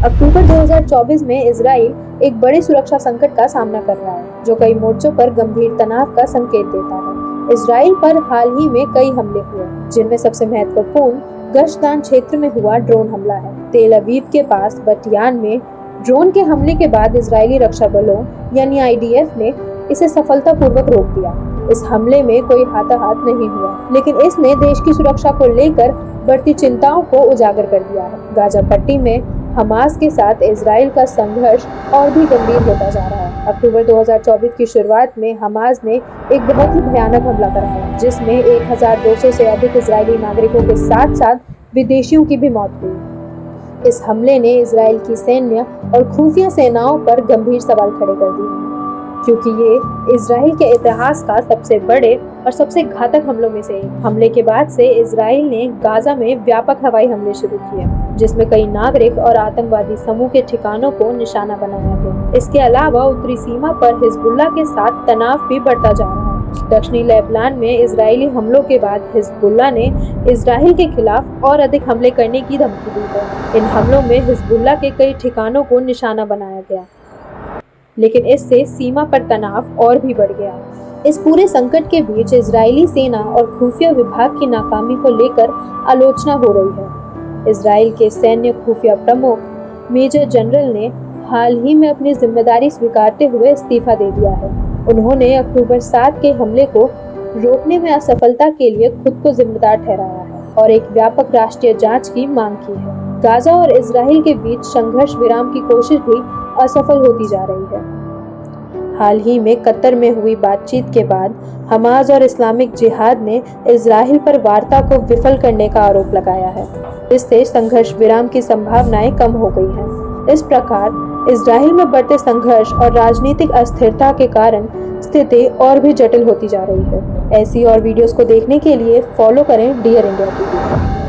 अक्टूबर 2024 में इजराइल एक बड़े सुरक्षा संकट का सामना कर रहा है, जो कई मोर्चों पर गंभीर तनाव का संकेत देता है। इजराइल पर हाल ही में कई हमले हुए, जिनमें सबसे महत्वपूर्ण गश्तान क्षेत्र में हुआ ड्रोन हमला है। तेल अवीव के पास बटियान में ड्रोन के हमले के बाद इजरायली रक्षा बलों यानी IDF ने इसे सफलतापूर्वक रोक दिया। इस हमले में कोई हाथाहाथ नहीं हुआ, लेकिन इसने देश की सुरक्षा को लेकर बढ़ती चिंताओं को उजागर कर दिया है। गाजा पट्टी में हमास के साथ इजराइल का संघर्ष और भी गंभीर होता जा रहा है। अक्टूबर 2024 की शुरुआत में हमास ने एक बहुत ही भयानक हमला कराया, जिसमें 1200 से अधिक इजरायली नागरिकों के साथ साथ विदेशियों की भी मौत हुई। इस हमले ने इजराइल की सैन्य और खुफिया सेनाओं पर गंभीर सवाल खड़े कर दिए हैं, क्योंकि ये इजराइल के इतिहास का सबसे बड़े और सबसे घातक हमलों में से एक। हमले के बाद से इजराइल ने गाजा में व्यापक हवाई हमले शुरू किए, जिसमें कई नागरिक और आतंकवादी समूह के ठिकानों को निशाना बनाया गया। इसके अलावा उत्तरी सीमा पर हिजबुल्लाह के साथ तनाव भी बढ़ता जा रहा है। दक्षिणी लेबनान में इजरायली हमलों के बाद हिजबुल्लाह ने इजराइल के खिलाफ और अधिक हमले करने की धमकी दी है। इन हमलों में हिजबुल्लाह के कई ठिकानों को निशाना बनाया गया, लेकिन इससे सीमा पर तनाव और भी बढ़ गया। इस पूरे संकट के बीच इजरायली सेना और खुफिया विभाग की नाकामी को लेकर आलोचना हो रही है। इजराइल के सैन्य खुफिया प्रमुख मेजर जनरल ने हाल ही में अपनी जिम्मेदारी स्वीकारते हुए इस्तीफा दे दिया है। उन्होंने अक्टूबर 7 के हमले को रोकने में असफलता के लिए खुद को जिम्मेदार ठहराया है और एक व्यापक राष्ट्रीय जांच की मांग की है। गाजा और इजराइल के बीच संघर्ष विराम की कोशिश भी असफल होती जा रही है। हाल ही में कतर में हुई बातचीत के बाद हमास और इस्लामिक जिहाद ने इजराइल पर वार्ता को विफल करने का आरोप लगाया है। इससे संघर्ष विराम की संभावनाएं कम हो गई हैं। इस प्रकार इजराइल में बढ़ते संघर्ष और राजनीतिक अस्थिरता के कारण स्थिति और भी जटिल होती जा रही है। ऐसी और वीडियोस को देखने के लिए फॉलो करें डियर इंडिया टीवी।